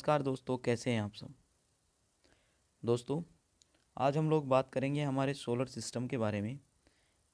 नमस्कार दोस्तों, कैसे हैं आप सब। दोस्तों, आज हम लोग बात करेंगे हमारे सोलर सिस्टम के बारे में,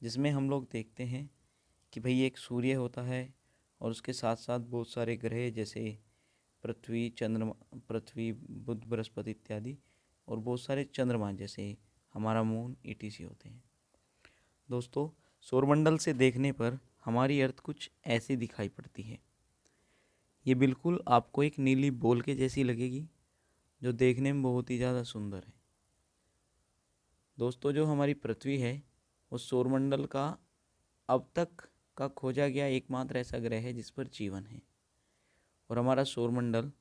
जिसमें हम लोग देखते हैं कि भाई एक सूर्य होता है और उसके साथ साथ बहुत सारे ग्रह जैसे पृथ्वी, चंद्रमा, पृथ्वी, बुध, बृहस्पति इत्यादि, और बहुत सारे चंद्रमा जैसे हमारा मून ईटीसी होते हैं। दोस्तों, सौरमंडल से देखने पर हमारी अर्थ कुछ ऐसी दिखाई पड़ती है। ये बिल्कुल आपको एक नीली बॉल के जैसी लगेगी, जो देखने में बहुत ही ज़्यादा सुंदर है। दोस्तों, जो हमारी पृथ्वी है वो सौरमंडल का अब तक का खोजा गया एकमात्र ऐसा ग्रह है जिस पर जीवन है। और हमारा सौरमंडल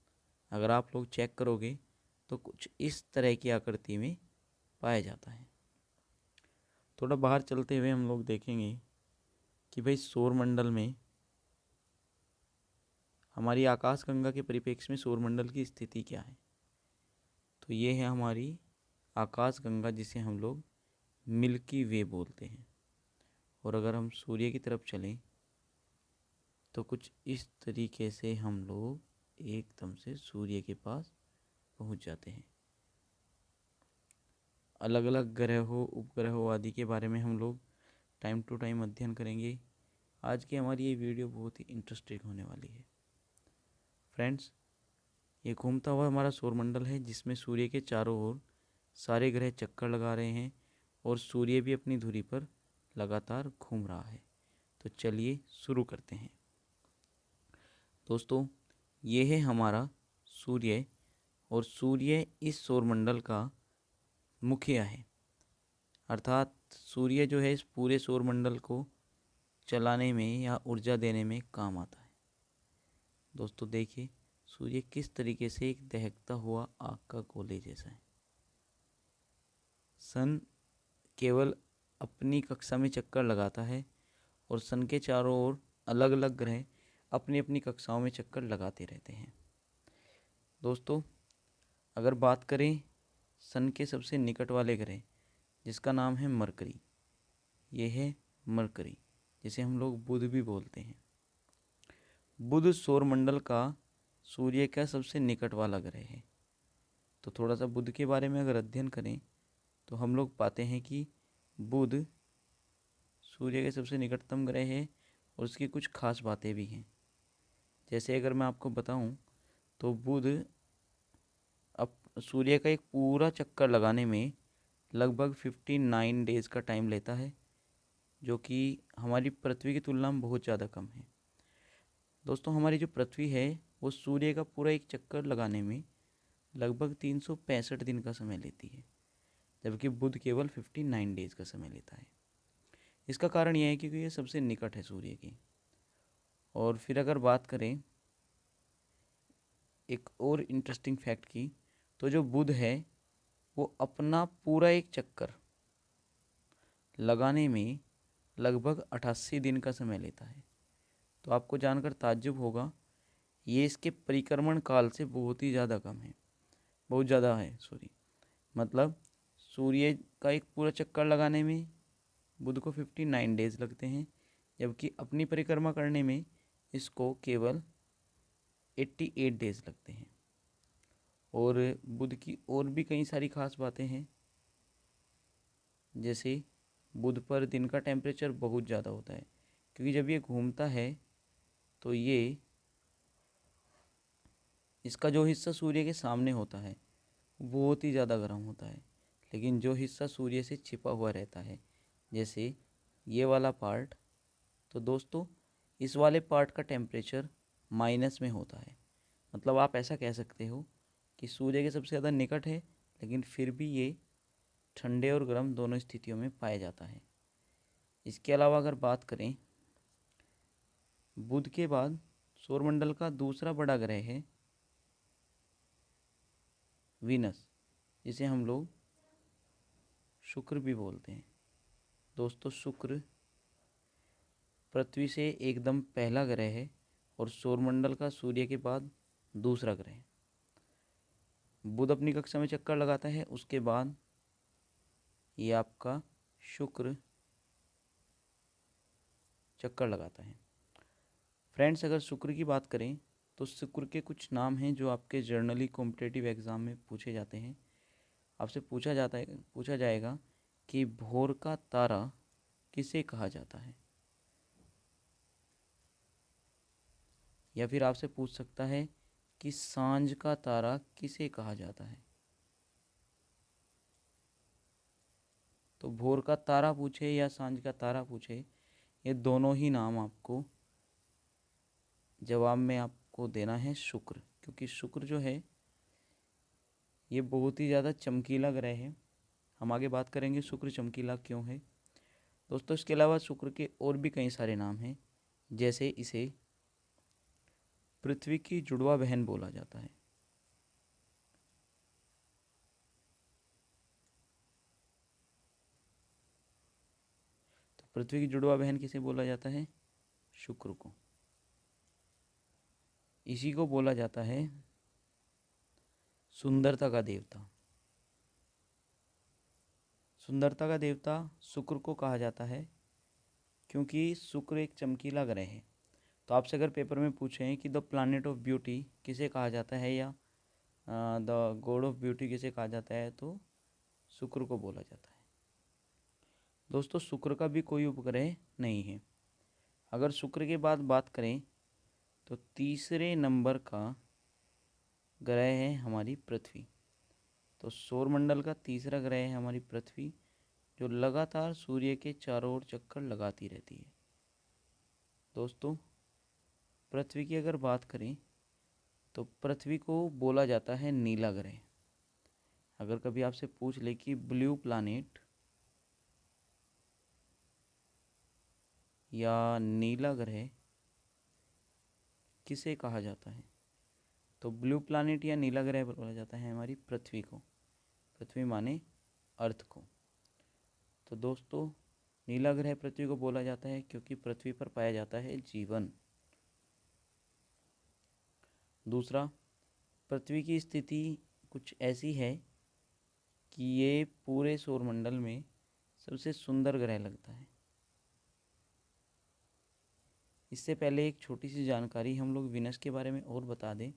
अगर आप लोग चेक करोगे तो कुछ इस तरह की आकृति में पाया जाता है। थोड़ा बाहर चलते हुए हम लोग देखेंगे कि भाई सौरमंडल में हमारी आकाशगंगा के परिप्रेक्ष्य में सौरमंडल की स्थिति क्या है। तो ये है हमारी आकाशगंगा, जिसे हम लोग मिल्की वे बोलते हैं। और अगर हम सूर्य की तरफ चलें तो कुछ इस तरीके से हम लोग एकदम से सूर्य के पास पहुंच जाते हैं। अलग अलग ग्रहों, उपग्रहों आदि के बारे में हम लोग टाइम टू टाइम अध्ययन करेंगे। आज की हमारी ये वीडियो बहुत ही इंटरेस्टिंग होने वाली है। फ्रेंड्स, ये घूमता हुआ हमारा सौरमंडल है, जिसमें सूर्य के चारों ओर सारे ग्रह चक्कर लगा रहे हैं और सूर्य भी अपनी धुरी पर लगातार घूम रहा है। तो चलिए शुरू करते हैं। दोस्तों, ये है हमारा सूर्य, और सूर्य इस सौरमंडल का मुखिया है। अर्थात सूर्य जो है इस पूरे सौरमंडल को चलाने में या ऊर्जा देने में काम आता है। दोस्तों देखिए, सूर्य किस तरीके से एक दहकता हुआ आग का गोले जैसा है। सन केवल अपनी कक्षा में चक्कर लगाता है और सन के चारों ओर अलग अलग ग्रह अपनी अपनी कक्षाओं में चक्कर लगाते रहते हैं। दोस्तों, अगर बात करें सन के सबसे निकट वाले ग्रह, जिसका नाम है मरकरी, ये है मरकरी, जिसे हम लोग बुध भी बोलते हैं। बुध सौरमंडल का सूर्य का सबसे निकट वाला ग्रह है। तो थोड़ा सा बुध के बारे में अगर अध्ययन करें तो हम लोग पाते हैं कि बुध सूर्य के सबसे निकटतम ग्रह है और उसकी कुछ खास बातें भी हैं। जैसे अगर मैं आपको बताऊं तो बुध अब सूर्य का एक पूरा चक्कर लगाने में लगभग 59 डेज़ का टाइम लेता है, जो कि हमारी पृथ्वी की तुलना में बहुत ज़्यादा कम है। दोस्तों, हमारी जो पृथ्वी है वो सूर्य का पूरा एक चक्कर लगाने में लगभग 365 दिन का समय लेती है, जबकि बुध केवल 59 डेज़ का समय लेता है। इसका कारण यह है क्योंकि ये सबसे निकट है सूर्य के। और फिर अगर बात करें एक और इंटरेस्टिंग फैक्ट की, तो जो बुध है वो अपना पूरा एक चक्कर लगाने में लगभग 88 दिन का समय लेता है। तो आपको जानकर ताज्जुब होगा, ये इसके परिक्रमण काल से बहुत ही ज़्यादा कम है, बहुत ज़्यादा है सॉरी। मतलब सूर्य का एक पूरा चक्कर लगाने में बुध को 59 डेज़ लगते हैं, जबकि अपनी परिक्रमा करने में इसको केवल 88 डेज़ लगते हैं। और बुध की और भी कई सारी खास बातें हैं, जैसे बुध पर दिन का टेम्परेचर बहुत ज़्यादा होता है, क्योंकि जब ये घूमता है तो ये इसका जो हिस्सा सूर्य के सामने होता है बहुत ही ज़्यादा गर्म होता है, लेकिन जो हिस्सा सूर्य से छिपा हुआ रहता है, जैसे ये वाला पार्ट, तो दोस्तों इस वाले पार्ट का टेम्परेचर माइनस में होता है। मतलब आप ऐसा कह सकते हो कि सूर्य के सबसे ज़्यादा निकट है, लेकिन फिर भी ये ठंडे और गर्म दोनों स्थितियों में पाया जाता है। इसके अलावा अगर बात करें, बुध के बाद सौरमंडल का दूसरा बड़ा ग्रह है वीनस, जिसे हम लोग शुक्र भी बोलते हैं। दोस्तों, शुक्र पृथ्वी से एकदम पहला ग्रह है और सौरमंडल का सूर्य के बाद दूसरा ग्रह है। बुध अपनी कक्षा में चक्कर लगाता है, उसके बाद ये आपका शुक्र चक्कर लगाता है। फ्रेंड्स, अगर शुक्र की बात करें तो शुक्र के कुछ नाम हैं जो आपके जर्नली कॉम्पिटिटिव एग्ज़ाम में पूछे जाते हैं। आपसे पूछा जाएगा कि भोर का तारा किसे कहा जाता है, या फिर आपसे पूछ सकता है कि सांझ का तारा किसे कहा जाता है। तो भोर का तारा पूछे या सांझ का तारा पूछे, ये दोनों ही नाम आपको जवाब में आपको देना है शुक्र, क्योंकि शुक्र जो है ये बहुत ही ज़्यादा चमकीला ग्रह है। हम आगे बात करेंगे शुक्र चमकीला क्यों है। दोस्तों, इसके अलावा शुक्र के और भी कई सारे नाम हैं, जैसे इसे पृथ्वी की जुड़वा बहन बोला जाता है। तो पृथ्वी की जुड़वा बहन किसे बोला जाता है? शुक्र को। इसी को बोला जाता है सुंदरता का देवता। सुंदरता का देवता शुक्र को कहा जाता है क्योंकि शुक्र एक चमकीला ग्रह है। तो आपसे अगर पेपर में पूछें कि द प्लैनेट ऑफ ब्यूटी किसे कहा जाता है या द गॉड ऑफ ब्यूटी किसे कहा जाता है, तो शुक्र को बोला जाता है। दोस्तों, शुक्र का भी कोई उपग्रह नहीं है। अगर शुक्र के बाद बात करें तो तीसरे नंबर का ग्रह है हमारी पृथ्वी। तो सौरमंडल का तीसरा ग्रह है हमारी पृथ्वी, जो लगातार सूर्य के चारों ओर चक्कर लगाती रहती है। दोस्तों, पृथ्वी की अगर बात करें तो पृथ्वी को बोला जाता है नीला ग्रह। अगर कभी आपसे पूछ ले कि ब्लू प्लैनेट या नीला ग्रह किसे कहा जाता है, तो ब्लू प्लैनेट या नीला ग्रह बोला जाता है हमारी पृथ्वी को। पृथ्वी माने अर्थ को। तो दोस्तों, नीला ग्रह पृथ्वी को बोला जाता है क्योंकि पृथ्वी पर पाया जाता है जीवन। दूसरा, पृथ्वी की स्थिति कुछ ऐसी है कि ये पूरे सौरमंडल में सबसे सुंदर ग्रह लगता है। इससे पहले एक छोटी सी जानकारी हम लोग विनस के बारे में और बता दें।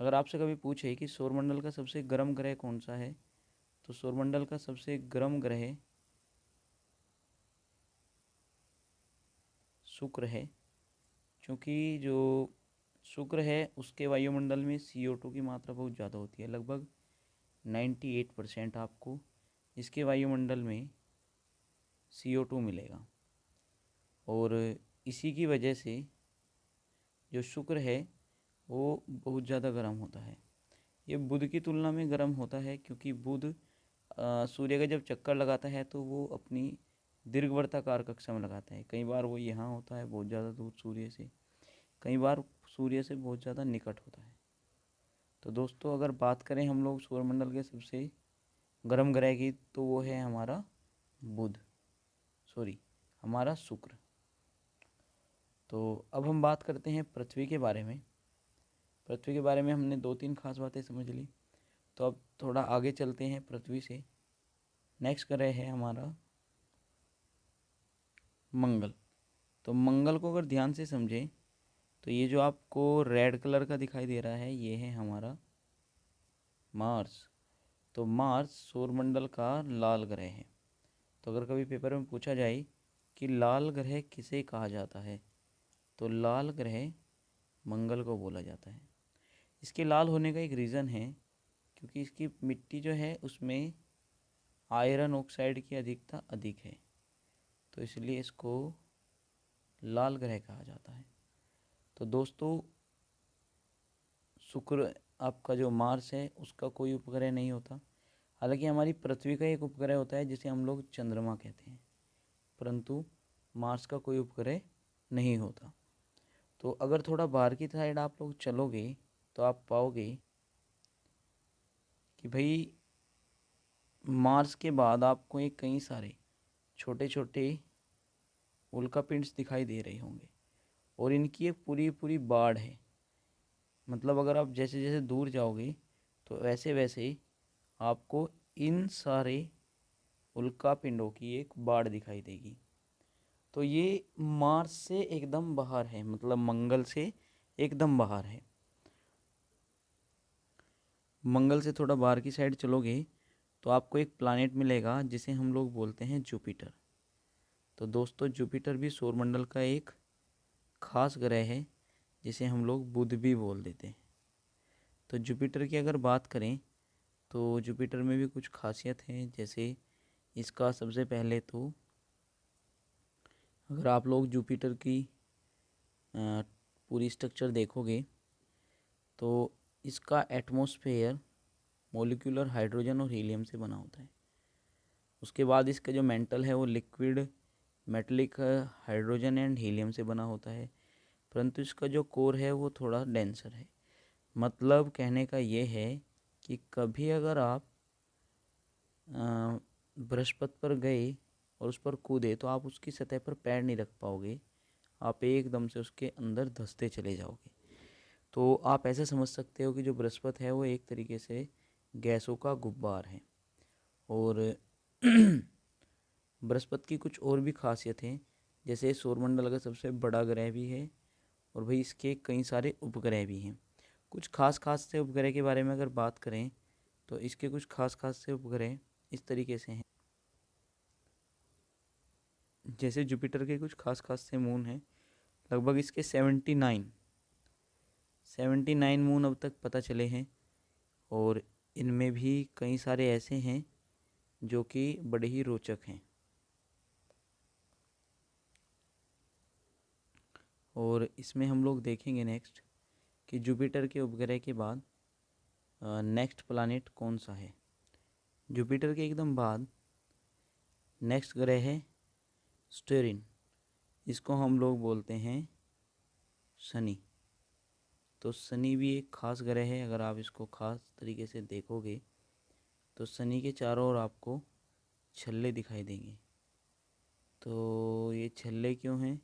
अगर आपसे कभी पूछे कि सौरमंडल का सबसे गर्म ग्रह कौन सा है, तो सौरमंडल का सबसे गर्म ग्रह शुक्र है, क्योंकि जो शुक्र है उसके वायुमंडल में CO2 की मात्रा बहुत ज़्यादा होती है। लगभग 98% आपको इसके वायुमंडल में CO2 मिलेगा, और इसी की वजह से जो शुक्र है वो बहुत ज़्यादा गर्म होता है। ये बुध की तुलना में गर्म होता है क्योंकि बुध सूर्य का जब चक्कर लगाता है तो वो अपनी दीर्घवृत्ताकार कक्षा में लगाता है। कई बार वो यहाँ होता है बहुत ज़्यादा दूर सूर्य से, कई बार सूर्य से बहुत ज़्यादा निकट होता है। तो दोस्तों, अगर बात करें हम लोग सौरमंडल के सबसे गर्म ग्रह की, तो वो है हमारा हमारा शुक्र। तो अब हम बात करते हैं पृथ्वी के बारे में। पृथ्वी के बारे में हमने 2-3 खास बातें समझ ली, तो अब थोड़ा आगे चलते हैं पृथ्वी से। नेक्स्ट ग्रह है हमारा मंगल। तो मंगल को अगर ध्यान से समझें तो ये जो आपको रेड कलर का दिखाई दे रहा है, ये है हमारा मार्स। तो मार्स सौरमंडल का लाल ग्रह है। तो अगर कभी पेपर में पूछा जाए कि लाल ग्रह किसे कहा जाता है, तो लाल ग्रह मंगल को बोला जाता है। इसके लाल होने का एक रीज़न है, क्योंकि इसकी मिट्टी जो है उसमें आयरन ऑक्साइड की अधिकता अधिक है, तो इसलिए इसको लाल ग्रह कहा जाता है। तो दोस्तों, शुक्र आपका जो मार्स है उसका कोई उपग्रह नहीं होता। हालांकि हमारी पृथ्वी का एक उपग्रह होता है जिसे हम लोग चंद्रमा कहते हैं, परंतु मार्स का कोई उपग्रह नहीं होता। तो अगर थोड़ा बाहर की साइड आप लोग चलोगे तो आप पाओगे कि भाई मार्स के बाद आपको एक कई सारे छोटे छोटे उल्कापिंड्स दिखाई दे रहे होंगे, और इनकी एक पूरी पूरी बाढ़ है। मतलब अगर आप जैसे जैसे दूर जाओगे तो वैसे वैसे आपको इन सारे उल्कापिंडों की एक बाढ़ दिखाई देगी। तो ये मार्स से एकदम बाहर है, मतलब मंगल से एकदम बाहर है। मंगल से थोड़ा बाहर की साइड चलोगे तो आपको एक प्लानेट मिलेगा जिसे हम लोग बोलते हैं जुपिटर। तो दोस्तों जुपिटर भी सौरमंडल का एक खास ग्रह है जिसे हम लोग बुध भी बोल देते हैं। तो जुपिटर की अगर बात करें तो जुपिटर में भी कुछ खासियत हैं। जैसे इसका सबसे पहले तो अगर आप लोग जुपिटर की पूरी स्ट्रक्चर देखोगे तो इसका एटमॉस्फेयर मॉलिक्यूलर हाइड्रोजन और हीलियम से बना होता है। उसके बाद इसका जो मेंटल है वो liquid metallic hydrogen and helium से बना होता है, परंतु इसका जो कोर है वो थोड़ा डेंसर है। मतलब कहने का ये है कि कभी अगर आप बृहस्पति पर गए और उस पर कूदे तो आप उसकी सतह पर पैर नहीं रख पाओगे, आप एकदम से उसके अंदर धंसते चले जाओगे। तो आप ऐसे समझ सकते हो कि जो बृहस्पति है वो एक तरीके से गैसों का गुब्बार है। और बृहस्पति की कुछ और भी खासियत हैं, जैसे सौरमंडल का सबसे बड़ा ग्रह भी है और भाई इसके कई सारे उपग्रह भी हैं। कुछ खास से उपग्रह के बारे में अगर बात करें तो इसके कुछ खास से उपग्रह इस तरीके से हैं। जैसे जुपिटर के कुछ खास से मून हैं, लगभग इसके 79 मून अब तक पता चले हैं। और इनमें भी कई सारे ऐसे हैं जो कि बड़े ही रोचक हैं। और इसमें हम लोग देखेंगे नेक्स्ट कि जुपिटर के उपग्रह के बाद नेक्स्ट प्लानेट कौन सा है। जुपिटर के एकदम बाद नेक्स्ट ग्रह है स्टेरिन। इसको हम लोग बोलते हैं शनि। तो शनि भी एक खास ग्रह है। अगर आप इसको खास तरीके से देखोगे तो शनि के चारों ओर आपको छल्ले दिखाई देंगे। तो ये छल्ले क्यों हैं?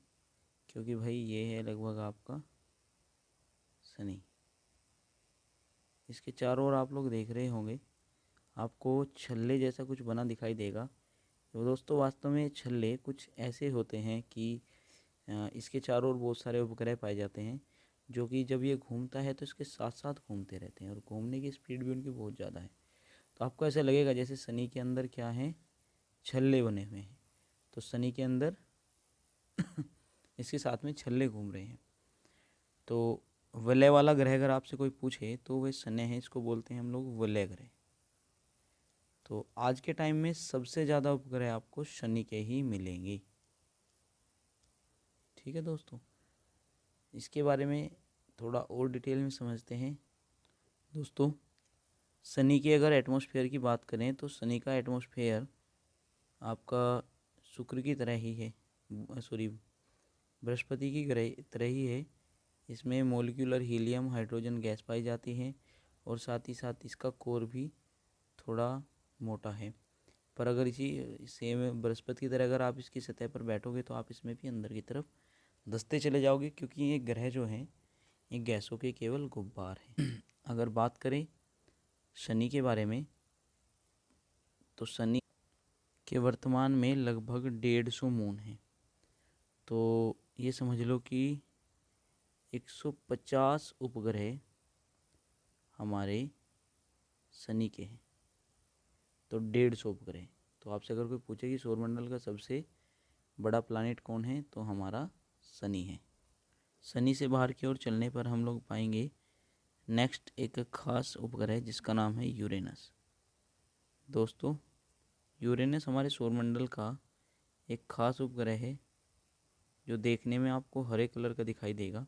क्योंकि भाई ये है लगभग आपका शनि। इसके चारों ओर आप लोग देख रहे होंगे, आपको छल्ले जैसा कुछ बना दिखाई देगा। तो दोस्तों वास्तव में छल्ले कुछ ऐसे होते हैं कि इसके चारों ओर बहुत सारे उपग्रह पाए जाते हैं जो कि जब ये घूमता है तो इसके साथ साथ घूमते रहते हैं और घूमने की स्पीड भी उनकी बहुत ज़्यादा है। तो आपको ऐसा लगेगा जैसे शनि के अंदर क्या है, छल्ले बने हुए हैं। तो शनि के अंदर इसके साथ में छल्ले घूम रहे हैं। तो वलय वाला ग्रह अगर आपसे कोई पूछे तो वह शनि है, इसको बोलते हैं हम लोग वलय ग्रह। तो आज के टाइम में सबसे ज़्यादा उपग्रह आपको शनि के ही मिलेंगे। ठीक है दोस्तों, इसके बारे में थोड़ा और डिटेल में समझते हैं। दोस्तों शनि की अगर एटमॉस्फेयर की बात करें तो शनि का एटमॉस्फेयर आपका शुक्र की तरह ही है, सॉरी बृहस्पति की तरह ही है। इसमें मॉलिक्यूलर हीलियम हाइड्रोजन गैस पाई जाती है और साथ ही साथ इसका कोर भी थोड़ा मोटा है। पर अगर इसी सेम बृहस्पति की तरह अगर आप इसकी सतह पर बैठोगे तो आप इसमें भी अंदर की तरफ धंसते चले जाओगे, क्योंकि ये ग्रह जो हैं ये गैसों के केवल गुब्बार हैं। अगर बात करें शनि के बारे में तो शनि के वर्तमान में लगभग 150 मून हैं। तो ये समझ लो कि 150 उपग्रह हमारे शनि के हैं। तो 150 उपग्रह। तो आपसे अगर कोई पूछे कि सौरमंडल का सबसे बड़ा प्लानेट कौन है तो हमारा शनि है। शनि से बाहर की ओर चलने पर हम लोग पाएंगे नेक्स्ट एक खास उपग्रह जिसका नाम है यूरेनस। दोस्तों यूरेनस हमारे सौरमंडल का एक खास उपग्रह है जो देखने में आपको हरे कलर का दिखाई देगा।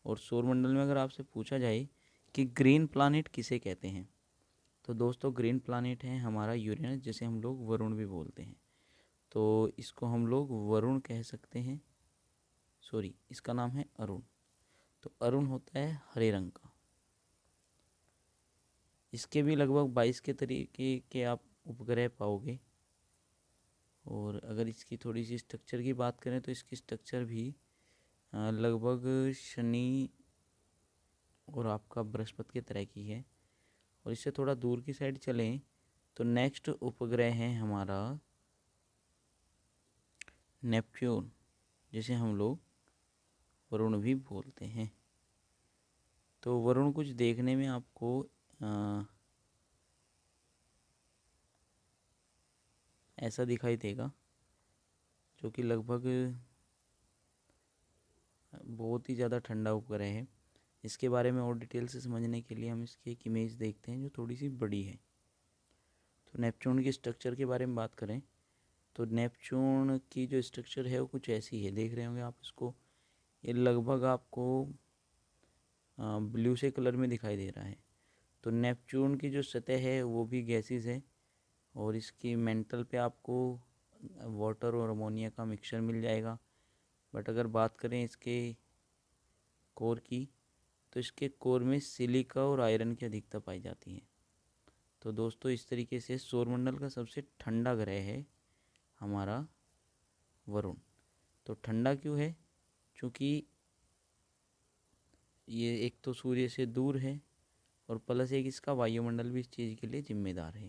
और सौरमंडल में अगर आपसे पूछा जाए कि ग्रीन प्लानेट किसे कहते हैं तो दोस्तों ग्रीन प्लानेट है हमारा यूरेनस, जिसे हम लोग वरुण भी बोलते हैं। तो इसको हम लोग वरुण कह सकते हैं, सॉरी इसका नाम है अरुण। तो अरुण होता है हरे रंग का। इसके भी लगभग 22 के तरीके के आप उपग्रह पाओगे। और अगर इसकी थोड़ी सी स्ट्रक्चर की बात करें तो इसकी स्ट्रक्चर भी लगभग शनि और आपका बृहस्पति की तरह की है। और इससे थोड़ा दूर की साइड चलें तो नेक्स्ट उपग्रह है हमारा नेपच्यून, जिसे हम लोग वरुण भी बोलते हैं। तो वरुण कुछ देखने में आपको ऐसा दिखाई देगा, जो कि लगभग बहुत ही ज़्यादा ठंडा उपग्रह है। इसके बारे में और डिटेल से समझने के लिए हम इसकी एक इमेज देखते हैं जो थोड़ी सी बड़ी है। तो नेपच्यून की स्ट्रक्चर के बारे में बात करें तो नेपच्यून की जो स्ट्रक्चर है वो कुछ ऐसी है, देख रहे होंगे आप इसको। ये लगभग आपको ब्लू से कलर में दिखाई दे रहा है। तो नेपच्यून की जो सतह है वो भी गैसेस है, और इसकी मेंटल पे आपको वाटर और अमोनिया का मिक्सचर मिल जाएगा। बट अगर बात करें इसके कोर की, तो इसके कोर में सिलिका और आयरन की अधिकता पाई जाती है। तो दोस्तों, इस तरीके से सौरमंडल का सबसे ठंडा ग्रह है हमारा वरुण। तो ठंडा क्यों है? क्योंकि ये एक तो सूर्य से दूर है, और प्लस एक इसका वायुमंडल भी इस चीज़ के लिए जिम्मेदार है।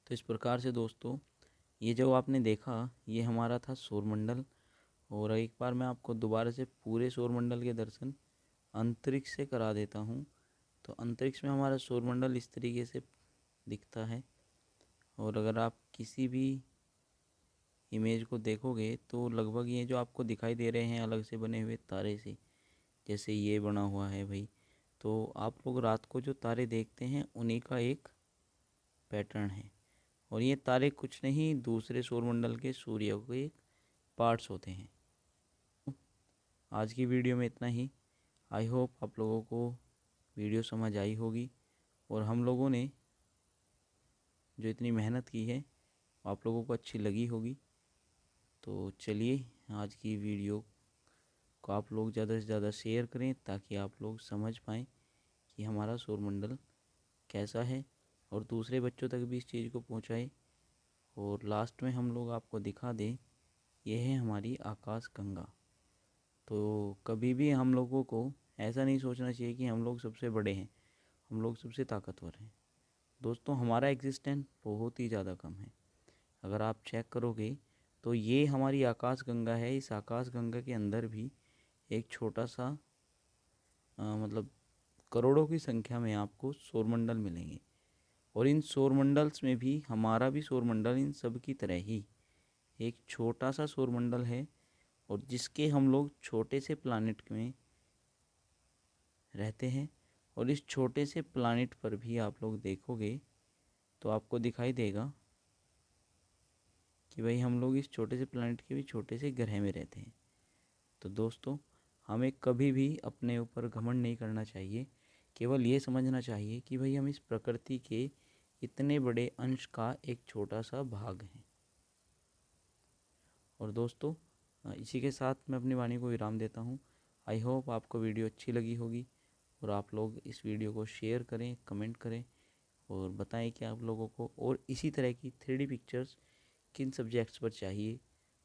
तो इस प्रकार से दोस्तों, ये जो आपने देखा ये हमारा था सौरमंडल। और एक बार मैं आपको दोबारा से पूरे सौरमंडल के दर्शन अंतरिक्ष से करा देता हूँ। तो अंतरिक्ष में हमारा सौरमंडल इस तरीके से दिखता है। और अगर आप किसी भी इमेज को देखोगे तो लगभग ये जो आपको दिखाई दे रहे हैं अलग से बने हुए तारे से, जैसे ये बना हुआ है भाई, तो आप लोग रात को जो तारे देखते हैं उन्हीं का एक पैटर्न है। और ये तारे कुछ नहीं, दूसरे सौरमंडल के सूर्य के एक पार्ट्स होते हैं। आज की वीडियो में इतना ही। आई होप आप लोगों को वीडियो समझ आई होगी, और हम लोगों ने जो इतनी मेहनत की है आप लोगों को अच्छी लगी होगी। तो चलिए, आज की वीडियो को आप लोग ज़्यादा से ज़्यादा शेयर करें, ताकि आप लोग समझ पाएँ कि हमारा सौरमंडल कैसा है, और दूसरे बच्चों तक भी इस चीज़ को पहुँचाएँ। और लास्ट में हम लोग आपको दिखा दें, यह है हमारी आकाश गंगा। तो कभी भी हम लोगों को ऐसा नहीं सोचना चाहिए कि हम लोग सबसे बड़े हैं, हम लोग सबसे ताकतवर हैं। दोस्तों, हमारा एग्जिस्टेंस बहुत ही ज़्यादा कम है। अगर आप चेक करोगे तो ये हमारी आकाश गंगा है। इस आकाश गंगा के अंदर भी एक छोटा सा मतलब करोड़ों की संख्या में आपको सौरमंडल मिलेंगे। और इन सौरमंडल्स में भी हमारा भी सौरमंडल इन सब की तरह ही एक छोटा सा सौरमंडल है, और जिसके हम लोग छोटे से प्लानिट में रहते हैं। और इस छोटे से प्लानिट पर भी आप लोग देखोगे तो आपको दिखाई देगा कि भाई हम लोग इस छोटे से प्लानिट के भी छोटे से ग्रह में रहते हैं। तो दोस्तों, हमें कभी भी अपने ऊपर घमंड नहीं करना चाहिए। केवल ये समझना चाहिए कि भाई हम इस प्रकृति के इतने बड़े अंश का एक छोटा सा भाग हैं। और दोस्तों, इसी के साथ मैं अपनी वाणी को विराम देता हूँ। आई होप आपको वीडियो अच्छी लगी होगी, और आप लोग इस वीडियो को शेयर करें, कमेंट करें, और बताएं कि आप लोगों को और इसी तरह की 3D पिक्चर्स किन सब्जेक्ट्स पर चाहिए।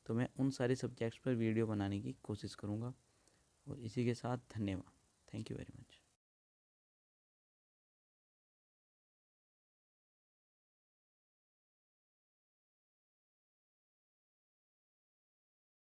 तो मैं उन सारे सब्जेक्ट्स पर वीडियो बनाने की कोशिश करूँगा। और इसी के साथ धन्यवाद। Thank you very much.